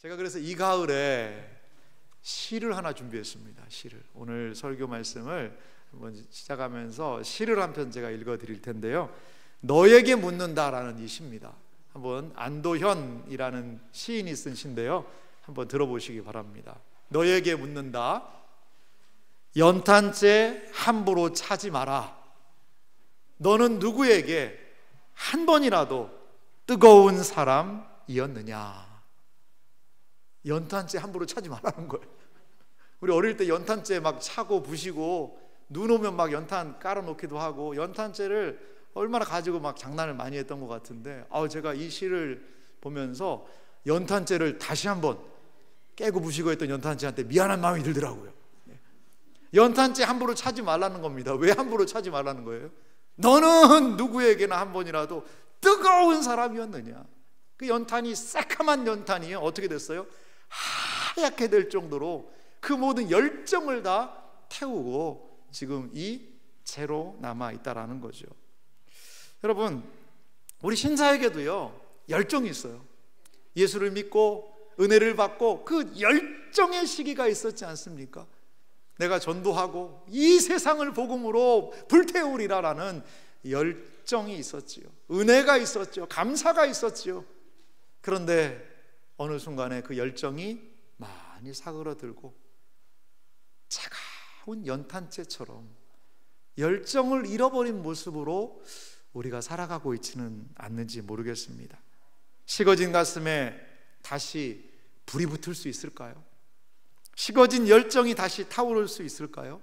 제가 그래서 이 가을에 시를 하나 준비했습니다. 시를. 오늘 설교 말씀을 한번 시작하면서 시를 한 편 제가 읽어 드릴 텐데요. 너에게 묻는다라는 이 시입니다. 한번 안도현이라는 시인이 쓴 시인데요. 한번 들어보시기 바랍니다. 너에게 묻는다. 연탄재 함부로 차지 마라. 너는 누구에게 한 번이라도 뜨거운 사람이었느냐? 연탄재 함부로 차지 말라는 거예요. 우리 어릴 때 연탄재 막 차고 부시고 눈 오면 막 연탄 깔아놓기도 하고 연탄재를 얼마나 가지고 막 장난을 많이 했던 것 같은데, 제가 이 시를 보면서 연탄재를 다시 한번 깨고 부시고 했던 연탄재한테 미안한 마음이 들더라고요. 연탄재 함부로 차지 말라는 겁니다. 왜 함부로 차지 말라는 거예요? 너는 누구에게나 한 번이라도 뜨거운 사람이었느냐? 그 연탄이 새카만 연탄이 어떻게 됐어요? 하얗게 될 정도로 그 모든 열정을 다 태우고 지금 이 채로 남아있다라는 거죠. 여러분, 우리 신사에게도요 열정이 있어요. 예수를 믿고 은혜를 받고 그 열정의 시기가 있었지 않습니까? 내가 전도하고 이 세상을 복음으로 불태우리라라는 열정이 있었지요. 은혜가 있었죠. 감사가 있었지요. 그런데 어느 순간에 그 열정이 많이 사그러들고 차가운 연탄재처럼 열정을 잃어버린 모습으로 우리가 살아가고 있지는 않는지 모르겠습니다. 식어진 가슴에 다시 불이 붙을 수 있을까요? 식어진 열정이 다시 타오를 수 있을까요?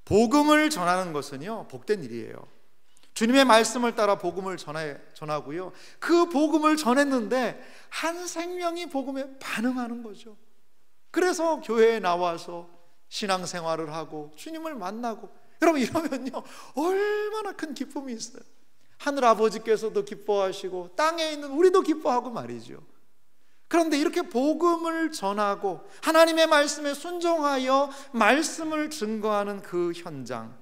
복음을 전하는 것은요 복된 일이에요. 주님의 말씀을 따라 복음을 전하고요, 그 복음을 전했는데 한 생명이 복음에 반응하는 거죠. 그래서 교회에 나와서 신앙생활을 하고 주님을 만나고, 여러분 이러면요 얼마나 큰 기쁨이 있어요. 하늘 아버지께서도 기뻐하시고 땅에 있는 우리도 기뻐하고 말이죠. 그런데 이렇게 복음을 전하고 하나님의 말씀에 순종하여 말씀을 증거하는 그 현장,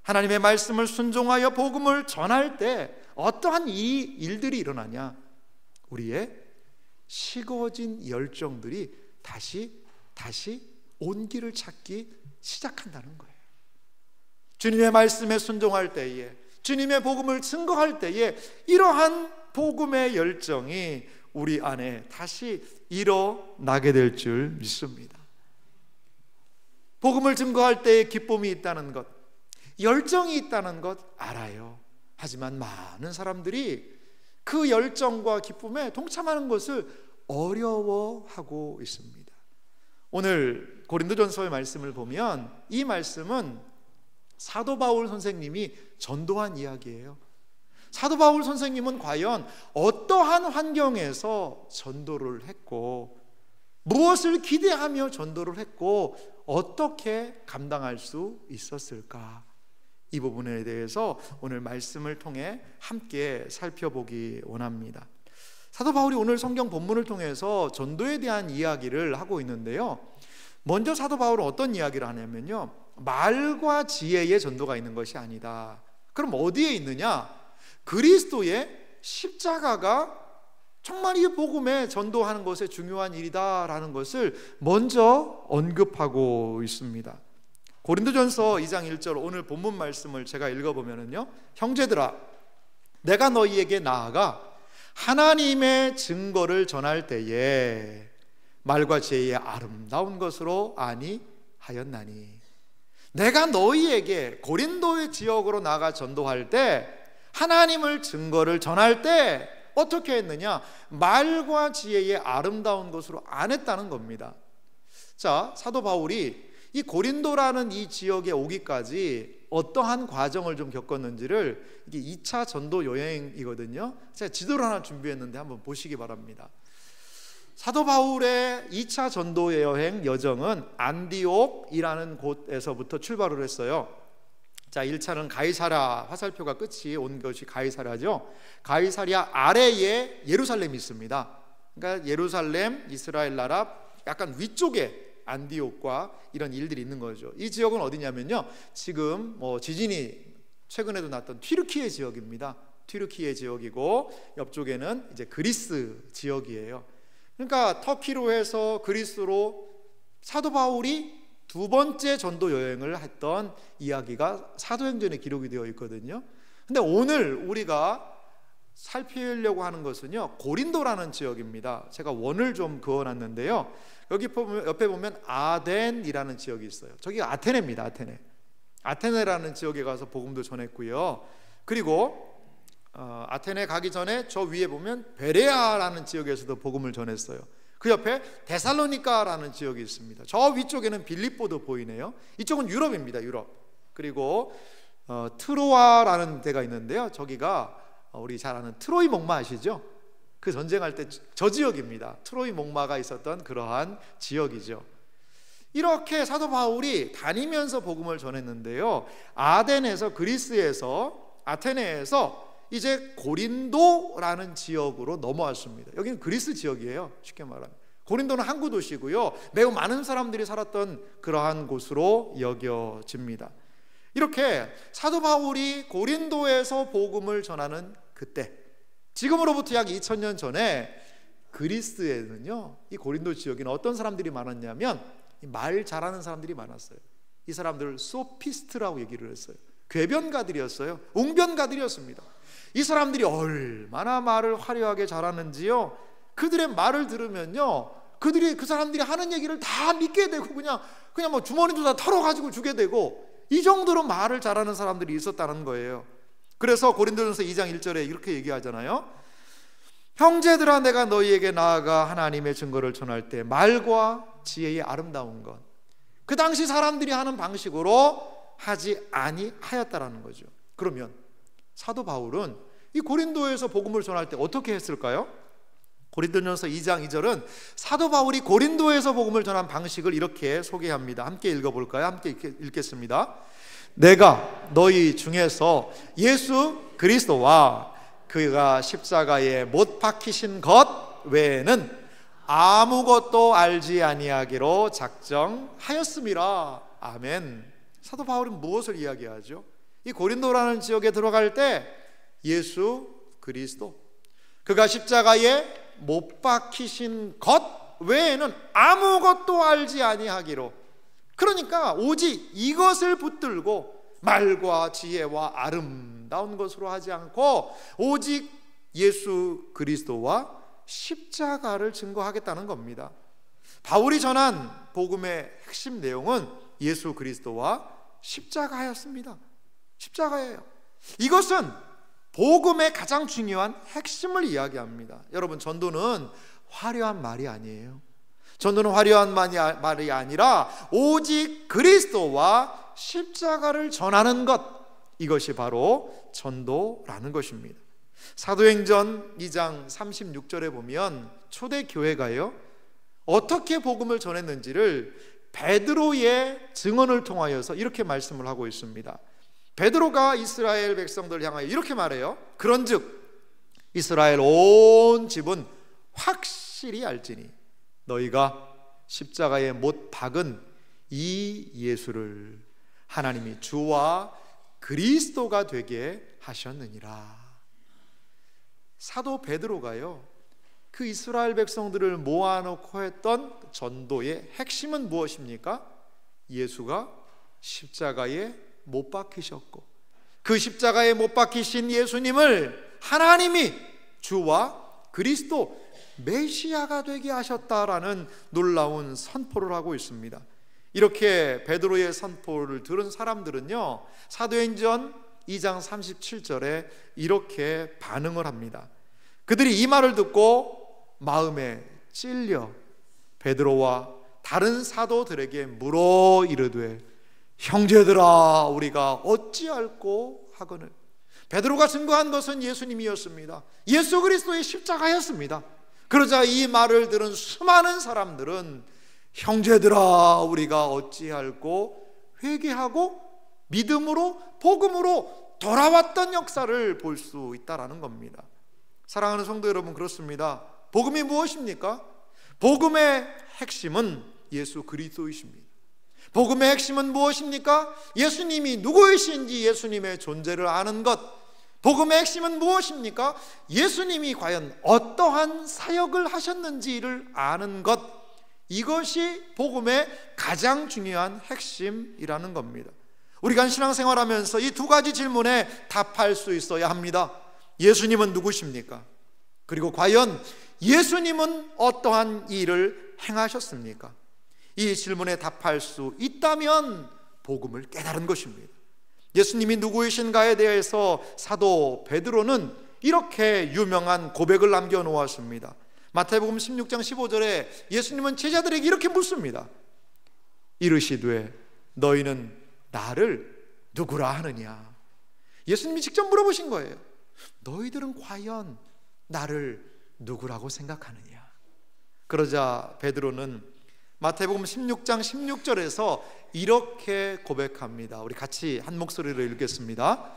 하나님의 말씀을 순종하여 복음을 전할 때 어떠한 이 일들이 일어나냐? 우리의 식어진 열정들이 다시 온기를 찾기 시작한다는 거예요. 주님의 말씀에 순종할 때에, 주님의 복음을 증거할 때에 이러한 복음의 열정이 우리 안에 다시 일어나게 될 줄 믿습니다. 복음을 증거할 때에 기쁨이 있다는 것, 열정이 있다는 것 알아요. 하지만 많은 사람들이 그 열정과 기쁨에 동참하는 것을 어려워하고 있습니다. 오늘 고린도전서의 말씀을 보면 이 말씀은 사도 바울 선생님이 전도한 이야기예요. 사도 바울 선생님은 과연 어떠한 환경에서 전도를 했고, 무엇을 기대하며 전도를 했고, 어떻게 감당할 수 있었을까? 이 부분에 대해서 오늘 말씀을 통해 함께 살펴보기 원합니다. 사도 바울이 오늘 성경 본문을 통해서 전도에 대한 이야기를 하고 있는데요, 먼저 사도 바울은 어떤 이야기를 하냐면요, 말과 지혜의 전도가 있는 것이 아니다. 그럼 어디에 있느냐? 그리스도의 십자가가 정말 이 복음에 전도하는 것에 중요한 일이다라는 것을 먼저 언급하고 있습니다. 고린도전서 2장 1절 오늘 본문 말씀을 제가 읽어보면요, 형제들아 내가 너희에게 나아가 하나님의 증거를 전할 때에 말과 지혜의 아름다운 것으로 아니하였나니. 내가 너희에게 고린도의 지역으로 나가 전도할 때, 하나님을 증거를 전할 때 어떻게 했느냐? 말과 지혜의 아름다운 것으로 안 했다는 겁니다. 자, 사도 바울이 이 고린도라는 이 지역에 오기까지 어떠한 과정을 좀 겪었는지를, 이게 2차 전도 여행이거든요. 제가 지도를 하나 준비했는데 한번 보시기 바랍니다. 사도 바울의 2차 전도 여행 여정은 안디옥이라는 곳에서부터 출발을 했어요. 자, 1차는 가이사랴, 화살표가 끝이 온 것이 가이사랴죠. 가이사랴 아래에 예루살렘이 있습니다. 그러니까 예루살렘, 이스라엘 나라 약간 위쪽에 안디옥과 이런 일들이 있는 거죠. 이 지역은 어디냐면요, 지금 지진이 최근에도 났던 튀르키예 지역입니다. 튀르키예 지역이고 옆쪽에는 이제 그리스 지역이에요. 그러니까 터키로 해서 그리스로 사도 바울이 두 번째 전도 여행을 했던 이야기가 사도행전에 기록이 되어 있거든요. 근데 오늘 우리가 살피려고 하는 것은요, 고린도라는 지역입니다. 제가 원을 좀 그어놨는데요, 여기 보면, 옆에 보면 아덴이라는 지역이 있어요. 저기가 아테네입니다. 아테네라는 지역에 가서 복음도 전했고요. 그리고 아테네 가기 전에 저 위에 보면 베레아라는 지역에서도 복음을 전했어요. 그 옆에 데살로니카라는 지역이 있습니다. 저 위쪽에는 빌립보도 보이네요. 이쪽은 유럽입니다. 유럽. 그리고 트로아라는 데가 있는데요, 저기가 우리 잘 아는 트로이 목마 아시죠? 그 전쟁할 때 저 지역입니다. 트로이 목마가 있었던 그러한 지역이죠. 이렇게 사도 바울이 다니면서 복음을 전했는데요, 아덴에서, 그리스에서, 아테네에서 이제 고린도라는 지역으로 넘어왔습니다. 여기는 그리스 지역이에요. 쉽게 말하면 고린도는 항구 도시고요, 매우 많은 사람들이 살았던 그러한 곳으로 여겨집니다. 이렇게 사도 바울이 고린도에서 복음을 전하는 그때, 지금으로부터 약 2000년 전에 그리스에는요, 이 고린도 지역에는 어떤 사람들이 많았냐면 말 잘하는 사람들이 많았어요. 이 사람들을 소피스트라고 얘기를 했어요. 궤변가들이었어요. 웅변가들이었습니다. 이 사람들이 얼마나 말을 화려하게 잘하는지요, 그들의 말을 들으면요, 그 사람들이 하는 얘기를 다 믿게 되고 그냥 뭐 주머니도 다 털어가지고 주게 되고, 이 정도로 말을 잘하는 사람들이 있었다는 거예요. 그래서 고린도전서 2장 1절에 이렇게 얘기하잖아요. 형제들아, 내가 너희에게 나아가 하나님의 증거를 전할 때 말과 지혜의 아름다운 것, 그 당시 사람들이 하는 방식으로 하지 아니하였다라는 거죠. 그러면 사도 바울은 이 고린도에서 복음을 전할 때 어떻게 했을까요? 고린도전서 2장 2절은 사도 바울이 고린도에서 복음을 전한 방식을 이렇게 소개합니다. 함께 읽어볼까요? 함께 읽겠습니다. 내가 너희 중에서 예수 그리스도와 그가 십자가에 못 박히신 것 외에는 아무것도 알지 아니하기로 작정하였음이라. 아멘. 사도 바울은 무엇을 이야기하죠? 이 고린도라는 지역에 들어갈 때 예수 그리스도, 그가 십자가에 못 박히신 것 외에는 아무것도 알지 아니하기로, 그러니까 오직 이것을 붙들고 말과 지혜와 아름다운 것으로 하지 않고 오직 예수 그리스도와 십자가를 증거하겠다는 겁니다. 바울이 전한 복음의 핵심 내용은 예수 그리스도와 십자가였습니다. 십자가예요. 이것은 복음의 가장 중요한 핵심을 이야기합니다. 여러분, 전도는 화려한 말이 아니에요. 전도는 화려한 말이 아니라 오직 그리스도와 십자가를 전하는 것, 이것이 바로 전도라는 것입니다. 사도행전 2장 36절에 보면 초대교회가요, 어떻게 복음을 전했는지를 베드로의 증언을 통하여서 이렇게 말씀을 하고 있습니다. 베드로가 이스라엘 백성들을 향하여 이렇게 말해요. 그런즉 이스라엘 온 집은 확실히 알지니 너희가 십자가에 못 박은 이 예수를 하나님이 주와 그리스도가 되게 하셨느니라. 사도 베드로가요, 그 이스라엘 백성들을 모아놓고 했던 전도의 핵심은 무엇입니까? 예수가 십자가에 못 박히셨고 그 십자가에 못 박히신 예수님을 하나님이 주와 그리스도 메시아가 되게 하셨다라는 놀라운 선포를 하고 있습니다. 이렇게 베드로의 선포를 들은 사람들은요, 사도행전 2장 37절에 이렇게 반응을 합니다. 그들이 이 말을 듣고 마음에 찔려 베드로와 다른 사도들에게 물어 이르되 형제들아, 우리가 어찌할꼬 하거늘. 베드로가 증거한 것은 예수님이었습니다. 예수 그리스도의 십자가였습니다. 그러자 이 말을 들은 수많은 사람들은 형제들아, 우리가 어찌할꼬 회개하고 믿음으로 복음으로 돌아왔던 역사를 볼 수 있다라는 겁니다. 사랑하는 성도 여러분, 그렇습니다. 복음이 무엇입니까? 복음의 핵심은 예수 그리스도이십니다. 복음의 핵심은 무엇입니까? 예수님이 누구이신지 예수님의 존재를 아는 것, 복음의 핵심은 무엇입니까? 예수님이 과연 어떠한 사역을 하셨는지를 아는 것, 이것이 복음의 가장 중요한 핵심이라는 겁니다. 우리가 신앙생활하면서 이 두 가지 질문에 답할 수 있어야 합니다. 예수님은 누구십니까? 그리고 과연 예수님은 어떠한 일을 행하셨습니까? 이 질문에 답할 수 있다면 복음을 깨달은 것입니다. 예수님이 누구이신가에 대해서 사도 베드로는 이렇게 유명한 고백을 남겨놓았습니다. 마태복음 16장 15절에 예수님은 제자들에게 이렇게 묻습니다. 이르시되 너희는 나를 누구라 하느냐? 예수님이 직접 물어보신 거예요. 너희들은 과연 나를 누구라고 생각하느냐? 그러자 베드로는 마태복음 16장 16절에서 이렇게 고백합니다. 우리 같이 한 목소리로 읽겠습니다.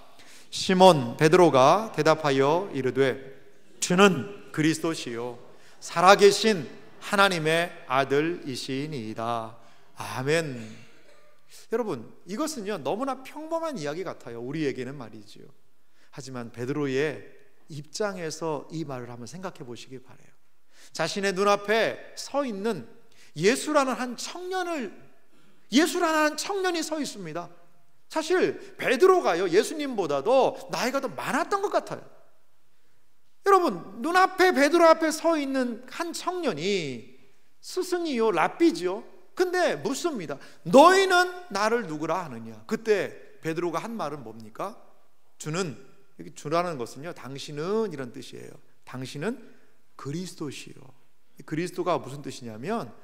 시몬 베드로가 대답하여 이르되 주는 그리스도시요 살아계신 하나님의 아들이시니이다. 아멘. 여러분, 이것은요 너무나 평범한 이야기 같아요. 우리에게는 말이지요. 하지만 베드로의 입장에서 이 말을 한번 생각해 보시기 바라요. 자신의 눈앞에 서 있는 예수라는 한 청년이 서 있습니다. 사실 베드로가요 예수님보다도 나이가 더 많았던 것 같아요. 여러분, 눈앞에 베드로 앞에 서 있는 한 청년이 스승이요 랍비지요. 근데 묻습니다. 너희는 나를 누구라 하느냐? 그때 베드로가 한 말은 뭡니까? 주는, 여기 주라는 것은요 당신은 이런 뜻이에요. 당신은 그리스도시요. 그리스도가 무슨 뜻이냐면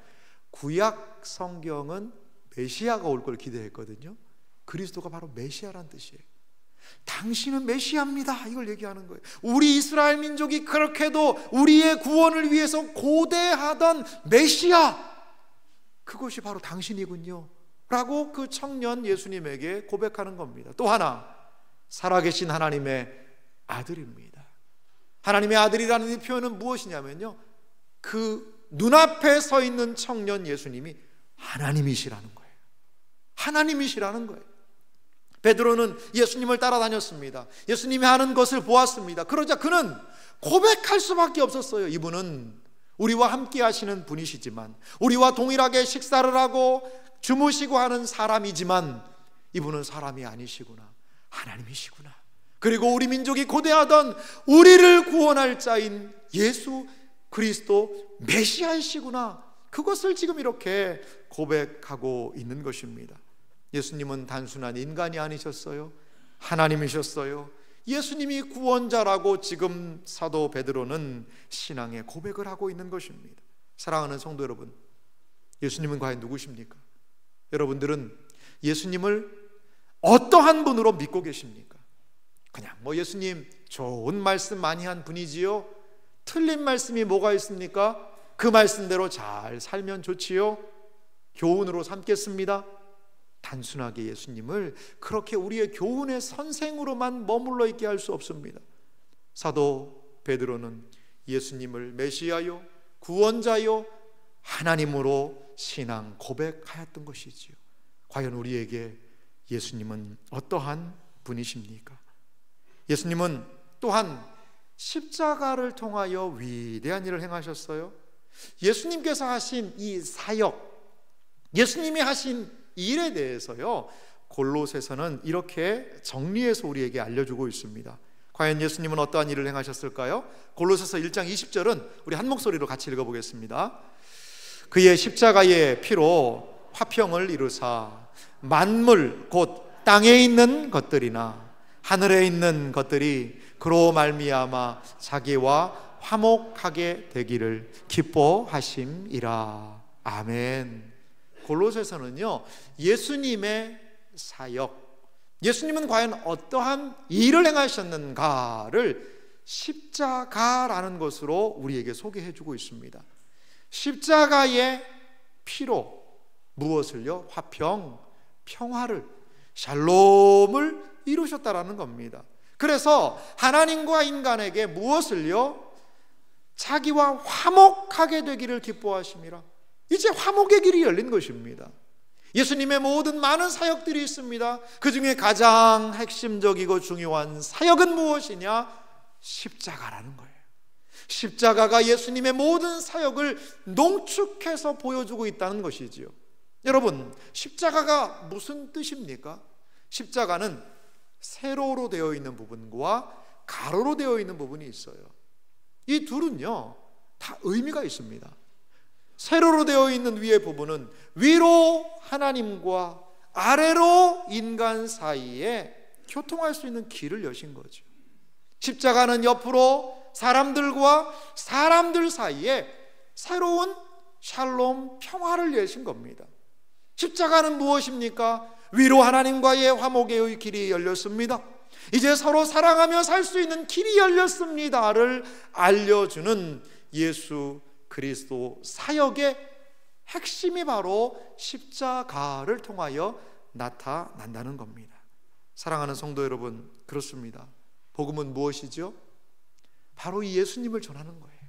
구약 성경은 메시아가 올 걸 기대했거든요. 그리스도가 바로 메시아란 뜻이에요. 당신은 메시아입니다, 이걸 얘기하는 거예요. 우리 이스라엘 민족이 그렇게도 우리의 구원을 위해서 고대하던 메시아, 그것이 바로 당신이군요 라고 그 청년 예수님에게 고백하는 겁니다. 또 하나, 살아계신 하나님의 아들입니다. 하나님의 아들이라는 이 표현은 무엇이냐면요, 그 눈앞에 서 있는 청년 예수님이 하나님이시라는 거예요. 하나님이시라는 거예요. 베드로는 예수님을 따라다녔습니다. 예수님이 하는 것을 보았습니다. 그러자 그는 고백할 수밖에 없었어요. 이분은 우리와 함께 하시는 분이시지만, 우리와 동일하게 식사를 하고 주무시고 하는 사람이지만 이분은 사람이 아니시구나, 하나님이시구나. 그리고 우리 민족이 고대하던 우리를 구원할 자인 예수 그리스도 메시아이시구나, 그것을 지금 이렇게 고백하고 있는 것입니다. 예수님은 단순한 인간이 아니셨어요. 하나님이셨어요. 예수님이 구원자라고 지금 사도 베드로는 신앙의 고백을 하고 있는 것입니다. 사랑하는 성도 여러분, 예수님은 과연 누구십니까? 여러분들은 예수님을 어떠한 분으로 믿고 계십니까? 그냥 예수님 좋은 말씀 많이 한 분이지요, 틀린 말씀이 뭐가 있습니까? 그 말씀대로 잘 살면 좋지요, 교훈으로 삼겠습니다. 단순하게 예수님을 그렇게 우리의 교훈의 선생으로만 머물러 있게 할 수 없습니다. 사도 베드로는 예수님을 메시아요, 구원자요, 하나님으로 신앙 고백하였던 것이지요. 과연 우리에게 예수님은 어떠한 분이십니까? 예수님은 또한 십자가를 통하여 위대한 일을 행하셨어요. 예수님께서 하신 이 사역, 예수님이 하신 일에 대해서요 골로새서는 이렇게 정리해서 우리에게 알려주고 있습니다. 과연 예수님은 어떠한 일을 행하셨을까요? 골로새서 1장 20절은 우리 한 목소리로 같이 읽어보겠습니다. 그의 십자가의 피로 화평을 이루사 만물 곧 땅에 있는 것들이나 하늘에 있는 것들이 그로 말미암아 자기와 화목하게 되기를 기뻐하심이라. 아멘. 골로새서는요 예수님의 사역, 예수님은 과연 어떠한 일을 행하셨는가를 십자가라는 것으로 우리에게 소개해주고 있습니다. 십자가의 피로 무엇을요? 화평, 평화를, 샬롬을 이루셨다라는 겁니다. 그래서 하나님과 인간에게 무엇을요? 자기와 화목하게 되기를 기뻐하심이라. 이제 화목의 길이 열린 것입니다. 예수님의 모든 많은 사역들이 있습니다. 그 중에 가장 핵심적이고 중요한 사역은 무엇이냐? 십자가라는 거예요. 십자가가 예수님의 모든 사역을 농축해서 보여주고 있다는 것이지요. 여러분, 십자가가 무슨 뜻입니까? 십자가는 세로로 되어 있는 부분과 가로로 되어 있는 부분이 있어요. 이 둘은요 다 의미가 있습니다. 세로로 되어 있는 위의 부분은 위로 하나님과 아래로 인간 사이에 교통할 수 있는 길을 여신 거죠. 십자가는 옆으로 사람들과 사람들 사이에 새로운 샬롬 평화를 여신 겁니다. 십자가는 무엇입니까? 위로 하나님과의 화목의 길이 열렸습니다. 이제 서로 사랑하며 살 수 있는 길이 열렸습니다를 알려주는 예수 그리스도 사역의 핵심이 바로 십자가를 통하여 나타난다는 겁니다. 사랑하는 성도 여러분, 그렇습니다. 복음은 무엇이죠? 바로 이 예수님을 전하는 거예요.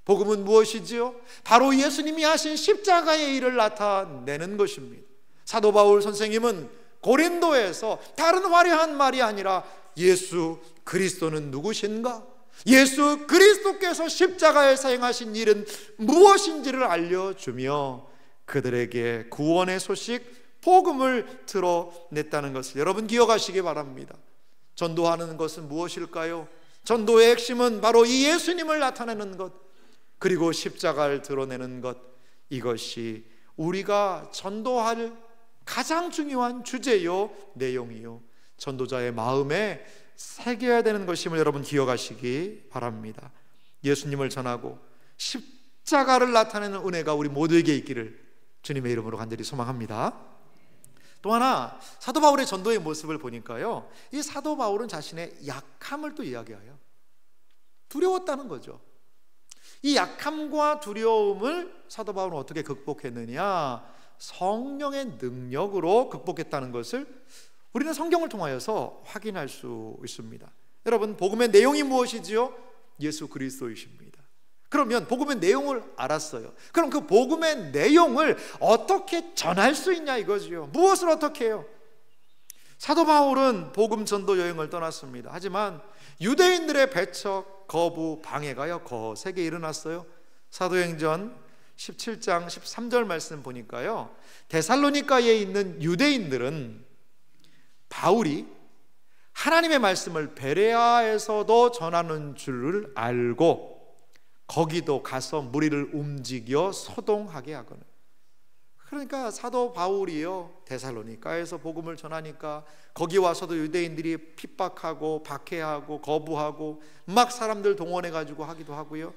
복음은 무엇이지요? 바로 예수님이 하신 십자가의 일을 나타내는 것입니다. 사도 바울 선생님은 고린도에서 다른 화려한 말이 아니라 예수 그리스도는 누구신가? 예수 그리스도께서 십자가에 사행하신 일은 무엇인지를 알려주며 그들에게 구원의 소식, 복음을 드러냈다는 것을 여러분 기억하시기 바랍니다. 전도하는 것은 무엇일까요? 전도의 핵심은 바로 이 예수님을 나타내는 것, 그리고 십자가를 드러내는 것, 이것이 우리가 전도할 가장 중요한 주제요, 내용이요, 전도자의 마음에 새겨야 되는 것임을 여러분 기억하시기 바랍니다. 예수님을 전하고 십자가를 나타내는 은혜가 우리 모두에게 있기를 주님의 이름으로 간절히 소망합니다. 또 하나, 사도 바울의 전도의 모습을 보니까요, 이 사도 바울은 자신의 약함을 또 이야기해요. 두려웠다는 거죠. 이 약함과 두려움을 사도 바울은 어떻게 극복했느냐? 성령의 능력으로 극복했다는 것을 우리는 성경을 통하여서 확인할 수 있습니다. 여러분, 복음의 내용이 무엇이지요? 예수 그리스도이십니다. 그러면 복음의 내용을 알았어요. 그럼 그 복음의 내용을 어떻게 전할 수 있냐 이거지요. 무엇을 어떻게 해요? 사도 바울은 복음 전도 여행을 떠났습니다. 하지만 유대인들의 배척, 거부, 방해가요 거세게 일어났어요. 사도행전 17장 13절 말씀 보니까요, 데살로니가에 있는 유대인들은 바울이 하나님의 말씀을 베레아에서도 전하는 줄을 알고 거기도 가서 무리를 움직여 소동하게 하거든. 그러니까 사도 바울이요 데살로니가에서 복음을 전하니까 거기 와서도 유대인들이 핍박하고 박해하고 거부하고 막 사람들 동원해 가지고 하기도 하고요.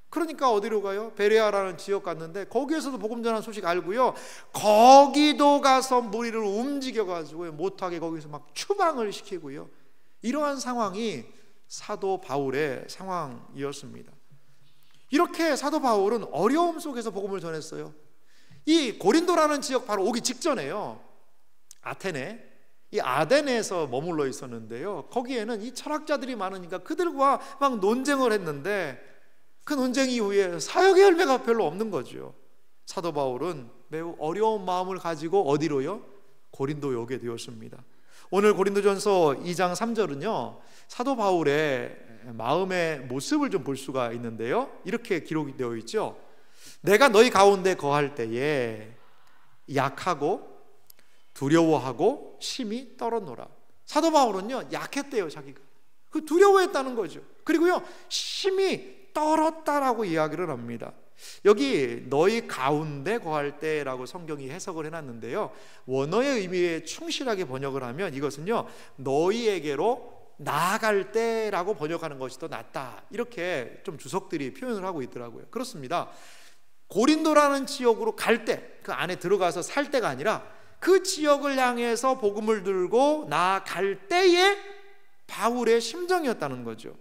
그러니까 어디로 가요? 베레아라는 지역 갔는데 거기에서도 복음 전하는 소식 알고요, 거기도 가서 무리를 움직여 가지고 못하게 거기서 막 추방을 시키고요. 이러한 상황이 사도 바울의 상황이었습니다. 이렇게 사도 바울은 어려움 속에서 복음을 전했어요. 이 고린도라는 지역 바로 오기 직전에요, 아테네, 이 아덴에서 머물러 있었는데요, 거기에는 이 철학자들이 많으니까 그들과 막 논쟁을 했는데 그 논쟁 이후에 사역의 열매가 별로 없는 거죠. 사도 바울은 매우 어려운 마음을 가지고 어디로요? 고린도에 오게 되었습니다. 오늘 고린도전서 2장 3절은요 사도 바울의 마음의 모습을 좀 볼 수가 있는데요, 이렇게 기록이 되어 있죠. 내가 너희 가운데 거할 때에 약하고 두려워하고 심히 떨었노라. 사도 바울은요 약했대요. 자기가 그 두려워했다는 거죠. 그리고요 심히 떨었다라고 이야기를 합니다. 여기 너희 가운데 거할 때라고 성경이 해석을 해놨는데요, 원어의 의미에 충실하게 번역을 하면 이것은요 너희에게로 나아갈 때라고 번역하는 것이 더 낫다, 이렇게 좀 주석들이 표현을 하고 있더라고요. 그렇습니다. 고린도라는 지역으로 갈 때, 그 안에 들어가서 살 때가 아니라 그 지역을 향해서 복음을 들고 나아갈 때의 바울의 심정이었다는 거죠.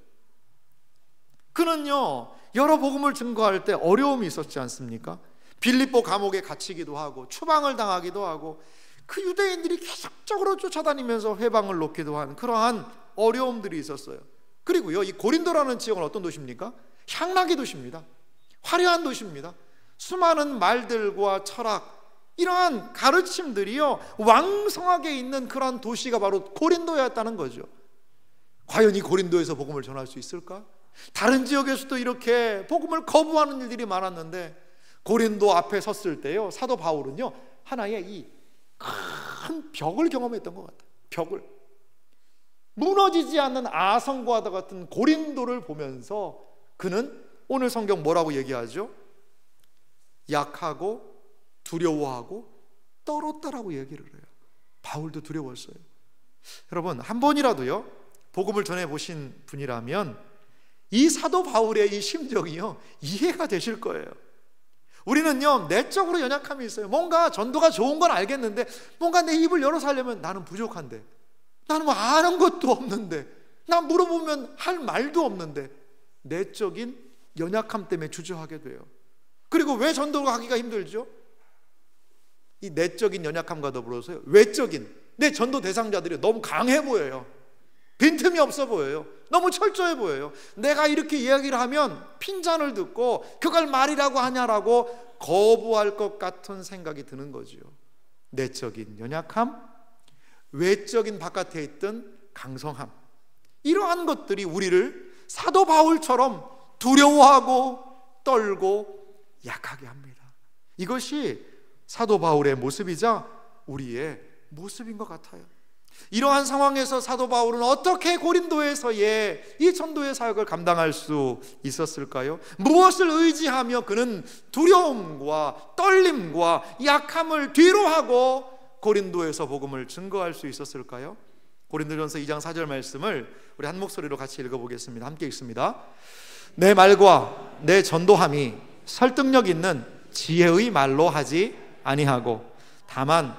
그는요 여러 복음을 증거할 때 어려움이 있었지 않습니까? 빌립보 감옥에 갇히기도 하고 추방을 당하기도 하고 그 유대인들이 계속적으로 쫓아다니면서 회방을 놓기도 한 그러한 어려움들이 있었어요. 그리고요 이 고린도라는 지역은 어떤 도시입니까? 향락의 도시입니다. 화려한 도시입니다. 수많은 말들과 철학, 이러한 가르침들이요 왕성하게 있는 그러한 도시가 바로 고린도였다는 거죠. 과연 이 고린도에서 복음을 전할 수 있을까? 다른 지역에서도 이렇게 복음을 거부하는 일들이 많았는데 고린도 앞에 섰을 때요 사도 바울은요 하나의 이 큰 벽을 경험했던 것 같아요. 벽을, 무너지지 않는 아성과 같은 고린도를 보면서 그는 오늘 성경 뭐라고 얘기하죠? 약하고 두려워하고 떨었다라고 얘기를 해요. 바울도 두려웠어요. 여러분 한 번이라도요 복음을 전해보신 분이라면 이 사도 바울의 이 심정이요 이해가 되실 거예요. 우리는요 내적으로 연약함이 있어요. 뭔가 전도가 좋은 건 알겠는데 뭔가 내 입을 열어서 하려면 나는 부족한데, 나는 뭐 아는 것도 없는데, 나 물어보면 할 말도 없는데, 내적인 연약함 때문에 주저하게 돼요. 그리고 왜 전도가 하기가 힘들죠? 이 내적인 연약함과 더불어서요 외적인 내 전도 대상자들이 너무 강해 보여요. 빈틈이 없어 보여요. 너무 철저해 보여요. 내가 이렇게 이야기를 하면 핀잔을 듣고 그걸 말이라고 하냐라고 거부할 것 같은 생각이 드는 거죠. 내적인 연약함, 외적인 바깥에 있던 강성함, 이러한 것들이 우리를 사도 바울처럼 두려워하고 떨고 약하게 합니다. 이것이 사도 바울의 모습이자 우리의 모습인 것 같아요. 이러한 상황에서 사도 바울은 어떻게 고린도에서의 이 전도의 사역을 감당할 수 있었을까요? 무엇을 의지하며 그는 두려움과 떨림과 약함을 뒤로하고 고린도에서 복음을 증거할 수 있었을까요? 고린도전서 2장 4절 말씀을 우리 한 목소리로 같이 읽어보겠습니다. 함께 읽습니다. 내 말과 내 전도함이 설득력 있는 지혜의 말로 하지 아니하고 다만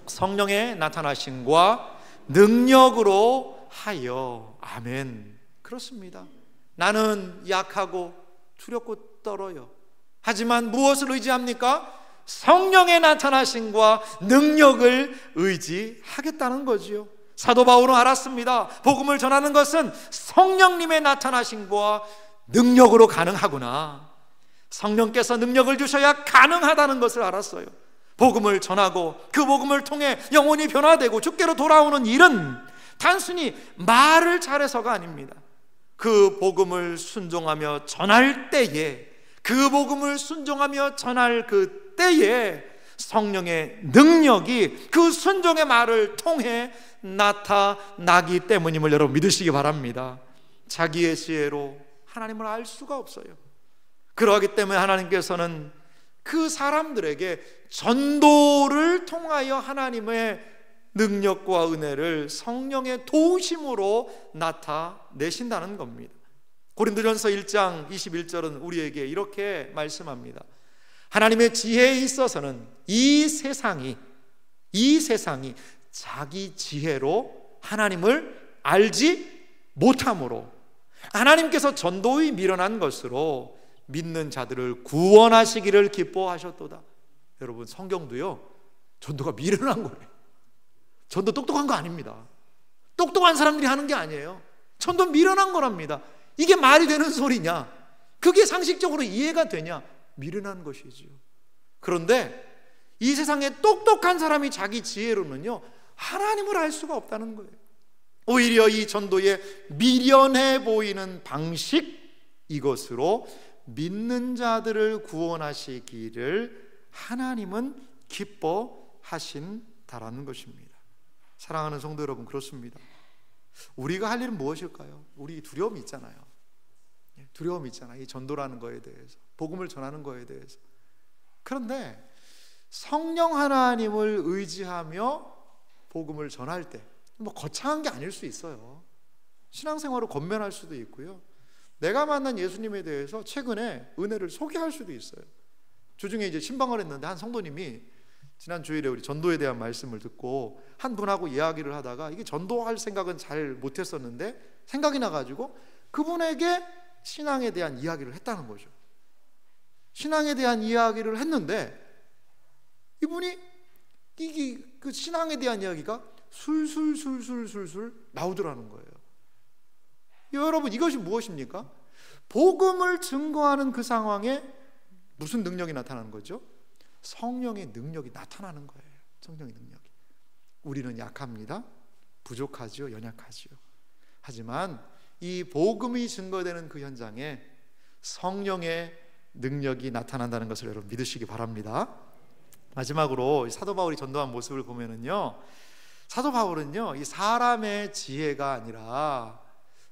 성령의 나타나심과 능력으로 하여. 아멘. 그렇습니다. 나는 약하고 두렵고 떨어요. 하지만 무엇을 의지합니까? 성령의 나타나심과 능력을 의지하겠다는 거지요. 사도 바울은 알았습니다. 복음을 전하는 것은 성령님의 나타나심과 능력으로 가능하구나. 성령께서 능력을 주셔야 가능하다는 것을 알았어요. 복음을 전하고 그 복음을 통해 영혼이 변화되고 주께로 돌아오는 일은 단순히 말을 잘해서가 아닙니다. 그 복음을 순종하며 전할 때에, 그 복음을 순종하며 전할 그 때에 성령의 능력이 그 순종의 말을 통해 나타나기 때문임을 여러분 믿으시기 바랍니다. 자기의 지혜로 하나님을 알 수가 없어요. 그러하기 때문에 하나님께서는 그 사람들에게 전도를 통하여 하나님의 능력과 은혜를 성령의 도우심으로 나타내신다는 겁니다. 고린도전서 1장 21절은 우리에게 이렇게 말씀합니다. 하나님의 지혜에 있어서는 이 세상이 자기 지혜로 하나님을 알지 못함으로 하나님께서 전도의 미련한 것으로 믿는 자들을 구원하시기를 기뻐하셨도다. 여러분 성경도요 전도가 미련한 거예요. 전도 똑똑한 거 아닙니다. 똑똑한 사람들이 하는 게 아니에요. 전도 미련한 거랍니다. 이게 말이 되는 소리냐? 그게 상식적으로 이해가 되냐? 미련한 것이지요. 그런데 이 세상에 똑똑한 사람이 자기 지혜로는요 하나님을 알 수가 없다는 거예요. 오히려 이 전도의 미련해 보이는 방식, 이것으로 믿는 자들을 구원하시기를 하나님은 기뻐하신다라는 것입니다. 사랑하는 성도 여러분, 그렇습니다. 우리가 할 일은 무엇일까요? 우리 두려움이 있잖아요. 두려움이 있잖아요. 이 전도라는 거에 대해서, 복음을 전하는 거에 대해서. 그런데 성령 하나님을 의지하며 복음을 전할 때 뭐 거창한 게 아닐 수 있어요. 신앙생활을 권면할 수도 있고요. 내가 만난 예수님에 대해서 최근에 은혜를 소개할 수도 있어요. 주중에 이제 신방을 했는데 한 성도님이 지난 주일에 우리 전도에 대한 말씀을 듣고 한 분하고 이야기를 하다가 이게 전도할 생각은 잘 못했었는데 생각이 나가지고 그분에게 신앙에 대한 이야기를 했다는 거죠. 신앙에 대한 이야기를 했는데 이분이 그 신앙에 대한 이야기가 술술 나오더라는 거예요. 여러분, 이것이 무엇입니까? 복음을 증거하는 그 상황에 무슨 능력이 나타나는 거죠? 성령의 능력이 나타나는 거예요. 성령의 능력이. 우리는 약합니다. 부족하죠. 연약하죠. 하지만 이 복음이 증거되는 그 현장에 성령의 능력이 나타난다는 것을 여러분 믿으시기 바랍니다. 마지막으로 사도 바울이 전도한 모습을 보면은요, 사도 바울은요, 이 사람의 지혜가 아니라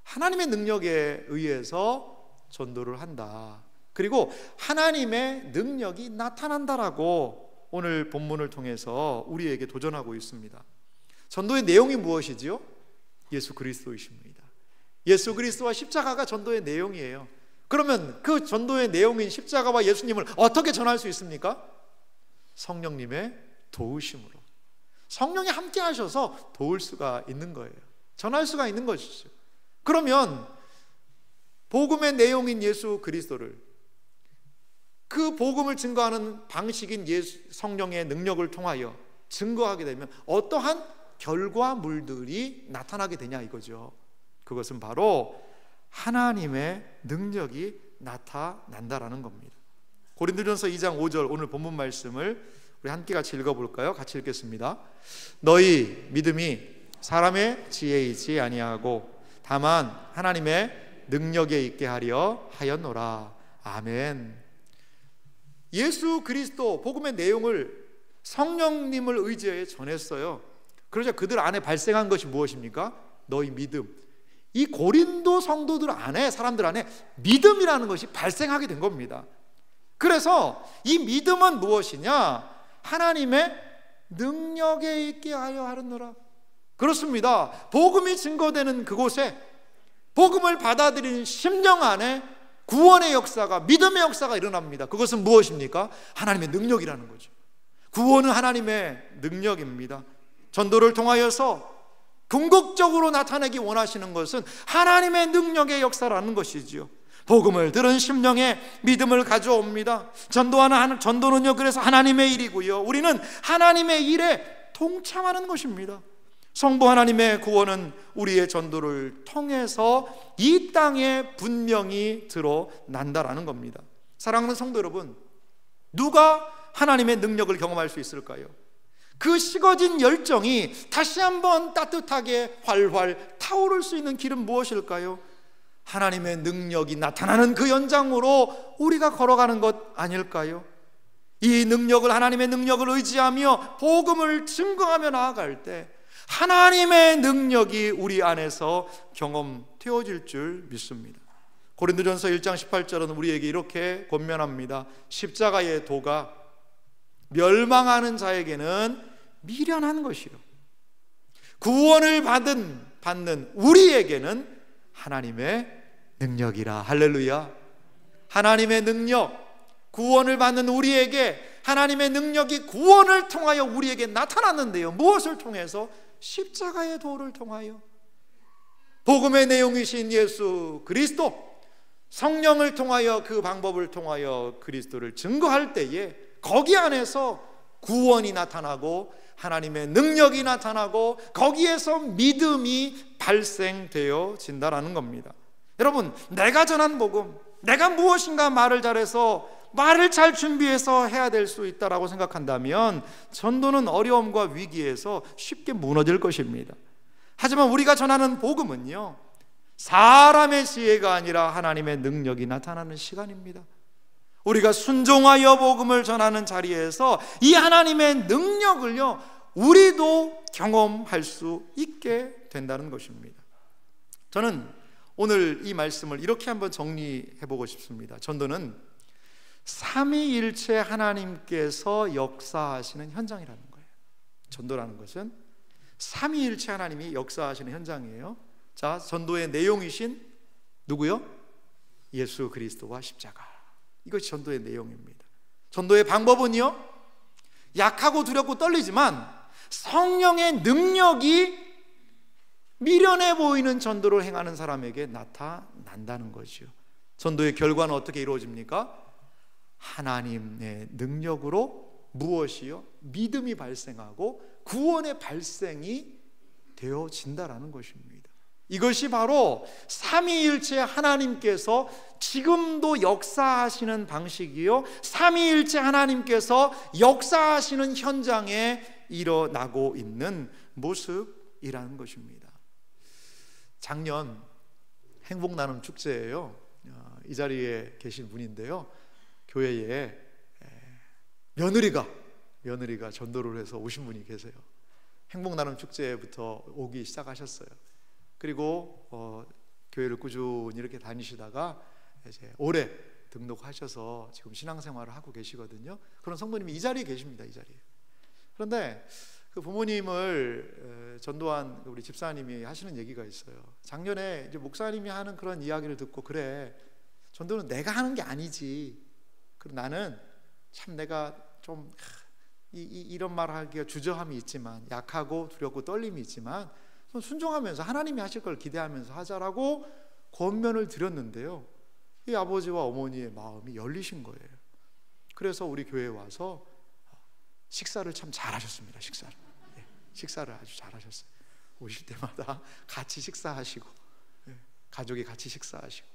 하나님의 능력에 의해서 전도를 한다. 그리고 하나님의 능력이 나타난다라고 오늘 본문을 통해서 우리에게 도전하고 있습니다. 전도의 내용이 무엇이지요? 예수 그리스도이십니다. 예수 그리스도와 십자가가 전도의 내용이에요. 그러면 그 전도의 내용인 십자가와 예수님을 어떻게 전할 수 있습니까? 성령님의 도우심으로. 성령이 함께 하셔서 도울 수가 있는 거예요. 전할 수가 있는 것이죠. 그러면 복음의 내용인 예수 그리스도를, 그 복음을 증거하는 방식인 성령의 능력을 통하여 증거하게 되면 어떠한 결과물들이 나타나게 되냐 이거죠. 그것은 바로 하나님의 능력이 나타난다라는 겁니다. 고린도전서 2장 5절 오늘 본문 말씀을 우리 함께 같이 읽어볼까요? 같이 읽겠습니다. 너희 믿음이 사람의 지혜에 있지 아니하고 다만 하나님의 능력에 있게 하려 하였노라. 아멘. 예수 그리스도 복음의 내용을 성령님을 의지해 전했어요. 그러자 그들 안에 발생한 것이 무엇입니까? 너희 믿음. 이 고린도 성도들 안에, 사람들 안에 믿음이라는 것이 발생하게 된 겁니다. 그래서 이 믿음은 무엇이냐? 하나님의 능력에 있게 하려 하느니라. 그렇습니다. 복음이 증거되는 그곳에, 복음을 받아들이는 심령 안에 구원의 역사가, 믿음의 역사가 일어납니다. 그것은 무엇입니까? 하나님의 능력이라는 거죠. 구원은 하나님의 능력입니다. 전도를 통하여서 궁극적으로 나타내기 원하시는 것은 하나님의 능력의 역사라는 것이지요. 복음을 들은 심령에 믿음을 가져옵니다. 전도는요, 그래서 하나님의 일이고요, 우리는 하나님의 일에 동참하는 것입니다. 성부 하나님의 구원은 우리의 전도를 통해서 이 땅에 분명히 드러난다라는 겁니다. 사랑하는 성도 여러분, 누가 하나님의 능력을 경험할 수 있을까요? 그 식어진 열정이 다시 한번 따뜻하게 활활 타오를 수 있는 길은 무엇일까요? 하나님의 능력이 나타나는 그 현장으로 우리가 걸어가는 것 아닐까요? 이 능력을, 하나님의 능력을 의지하며 복음을 증거하며 나아갈 때 하나님의 능력이 우리 안에서 경험되어질 줄 믿습니다. 고린도전서 1장 18절은 우리에게 이렇게 권면합니다. 십자가의 도가 멸망하는 자에게는 미련한 것이요, 구원을 받는 우리에게는 하나님의 능력이라. 할렐루야. 하나님의 능력, 구원을 받는 우리에게 하나님의 능력이 구원을 통하여 우리에게 나타났는데요, 무엇을 통해서? 십자가의 도를 통하여. 복음의 내용이신 예수 그리스도, 성령을 통하여, 그 방법을 통하여 그리스도를 증거할 때에 거기 안에서 구원이 나타나고 하나님의 능력이 나타나고 거기에서 믿음이 발생되어진다라는 겁니다. 여러분, 내가 전한 복음, 내가 무엇인가 말을 잘해서, 말을 잘 준비해서 해야 될 수 있다라고 생각한다면 전도는 어려움과 위기에서 쉽게 무너질 것입니다. 하지만 우리가 전하는 복음은요, 사람의 지혜가 아니라 하나님의 능력이 나타나는 시간입니다. 우리가 순종하여 복음을 전하는 자리에서 이 하나님의 능력을요, 우리도 경험할 수 있게 된다는 것입니다. 저는 오늘 이 말씀을 이렇게 한번 정리해 보고 싶습니다. 전도는 삼위일체 하나님께서 역사하시는 현장이라는 거예요. 전도라는 것은 삼위일체 하나님이 역사하시는 현장이에요. 자, 전도의 내용이신 누구요? 예수 그리스도와 십자가. 이것이 전도의 내용입니다. 전도의 방법은요, 약하고 두렵고 떨리지만 성령의 능력이 미련해 보이는 전도를 행하는 사람에게 나타난다는 거죠. 전도의 결과는 어떻게 이루어집니까? 하나님의 능력으로 무엇이요? 믿음이 발생하고 구원의 발생이 되어진다라는 것입니다. 이것이 바로 삼위일체 하나님께서 지금도 역사하시는 방식이요, 삼위일체 하나님께서 역사하시는 현장에 일어나고 있는 모습이라는 것입니다. 작년 행복나눔 축제예요. 이 자리에 계신 분인데요, 교회에 며느리가 전도를 해서 오신 분이 계세요. 행복나눔 축제부터 오기 시작하셨어요. 그리고 교회를 꾸준히 이렇게 다니시다가 이제 올해 등록하셔서 지금 신앙생활을 하고 계시거든요. 그런 성도님이 이 자리에 계십니다. 이 자리에. 그런데 그 부모님을 전도한 우리 집사님이 하시는 얘기가 있어요. 작년에 이제 목사님이 하는 그런 이야기를 듣고, 그래, 전도는 내가 하는 게 아니지. 그리고 나는 참 내가 좀 이런 말 하기가 주저함이 있지만, 약하고 두렵고 떨림이 있지만 순종하면서 하나님이 하실 걸 기대하면서 하자라고 권면을 드렸는데요, 이 아버지와 어머니의 마음이 열리신 거예요. 그래서 우리 교회에 와서 식사를 참 잘하셨습니다. 식사를 아주 잘하셨어요. 오실 때마다 같이 식사하시고, 가족이 같이 식사하시고,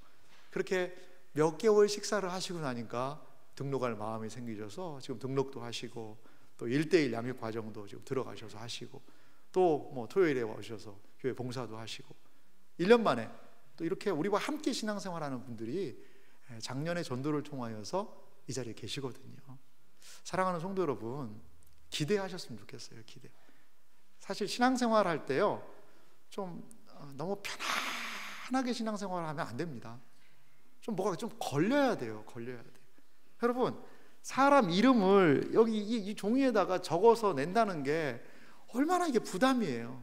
그렇게 몇 개월 식사를 하시고 나니까 등록할 마음이 생기셔서 지금 등록도 하시고, 또 1:1 양육 과정도 지금 들어가셔서 하시고, 또 뭐 토요일에 오셔서 교회 봉사도 하시고, 1년 만에 또 이렇게 우리와 함께 신앙생활하는 분들이 작년에 전도를 통하여서 이 자리에 계시거든요. 사랑하는 성도 여러분, 기대하셨으면 좋겠어요. 기대. 사실 신앙생활 할 때요, 좀 너무 편안하게 신앙생활을 하면 안 됩니다. 좀 뭐가 좀 걸려야 돼요. 여러분, 사람 이름을 여기 이 종이에다가 적어서 낸다는 게 얼마나 이게 부담이에요.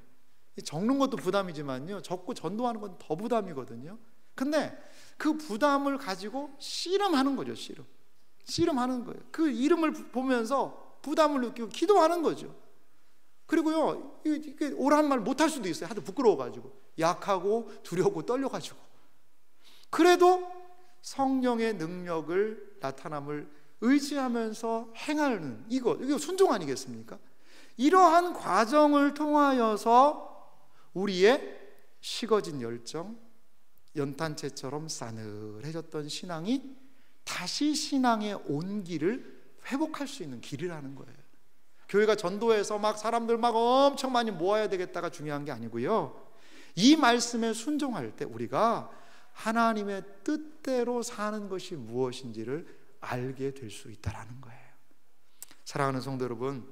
적는 것도 부담이지만요, 적고 전도하는 건 더 부담이거든요. 근데 그 부담을 가지고 씨름하는 거죠. 씨름하는 거예요. 그 이름을 보면서 부담을 느끼고 기도하는 거죠. 그리고요, 이게 옳은 말 못할 수도 있어요. 하도 부끄러워가지고, 약하고 두렵고 떨려가지고. 그래도 성령의 능력을, 나타남을 의지하면서 행하는 이거 순종 아니겠습니까? 이러한 과정을 통하여서 우리의 식어진 열정, 연탄재처럼 싸늘해졌던 신앙이 다시 신앙의 온기를 회복할 수 있는 길이라는 거예요. 교회가 전도해서 막 사람들 막 엄청 많이 모아야 되겠다가 중요한 게 아니고요, 이 말씀에 순종할 때 우리가 하나님의 뜻대로 사는 것이 무엇인지를 알게 될 수 있다는 거예요. 사랑하는 성도 여러분,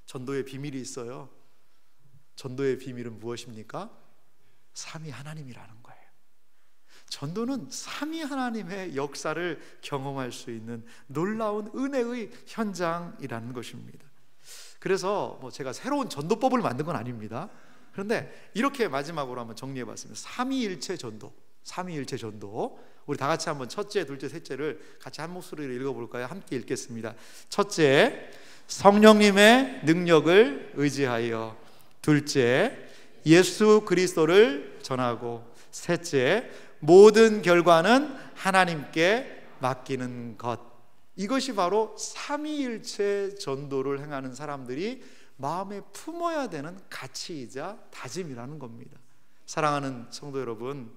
전도의 비밀이 있어요. 전도의 비밀은 무엇입니까? 삼위 하나님이라는 거예요. 전도는 삼위 하나님의 역사를 경험할 수 있는 놀라운 은혜의 현장이라는 것입니다. 그래서 제가 새로운 전도법을 만든 건 아닙니다. 그런데 이렇게 마지막으로 한번 정리해 봤습니다. 삼위일체 전도. 우리 다 같이 한번 첫째, 둘째, 셋째를 같이 한 목소리로 읽어볼까요? 함께 읽겠습니다. 첫째, 성령님의 능력을 의지하여. 둘째, 예수 그리스도를 전하고. 셋째, 모든 결과는 하나님께 맡기는 것. 이것이 바로 삼위일체 전도를 행하는 사람들이 마음에 품어야 되는 가치이자 다짐이라는 겁니다. 사랑하는 성도 여러분,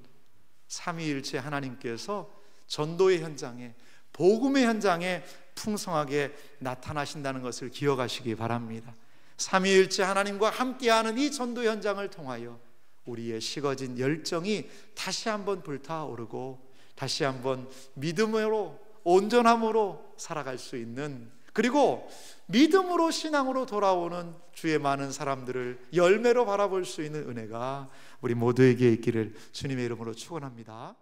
삼위일체 하나님께서 전도의 현장에, 복음의 현장에 풍성하게 나타나신다는 것을 기억하시기 바랍니다. 삼위일체 하나님과 함께하는 이 전도 현장을 통하여 우리의 식어진 열정이 다시 한번 불타오르고, 다시 한번 믿음으로, 온전함으로 살아갈 수 있는, 그리고 믿음으로, 신앙으로 돌아오는 주의 많은 사람들을 열매로 바라볼 수 있는 은혜가 우리 모두에게 있기를 주님의 이름으로 축원합니다.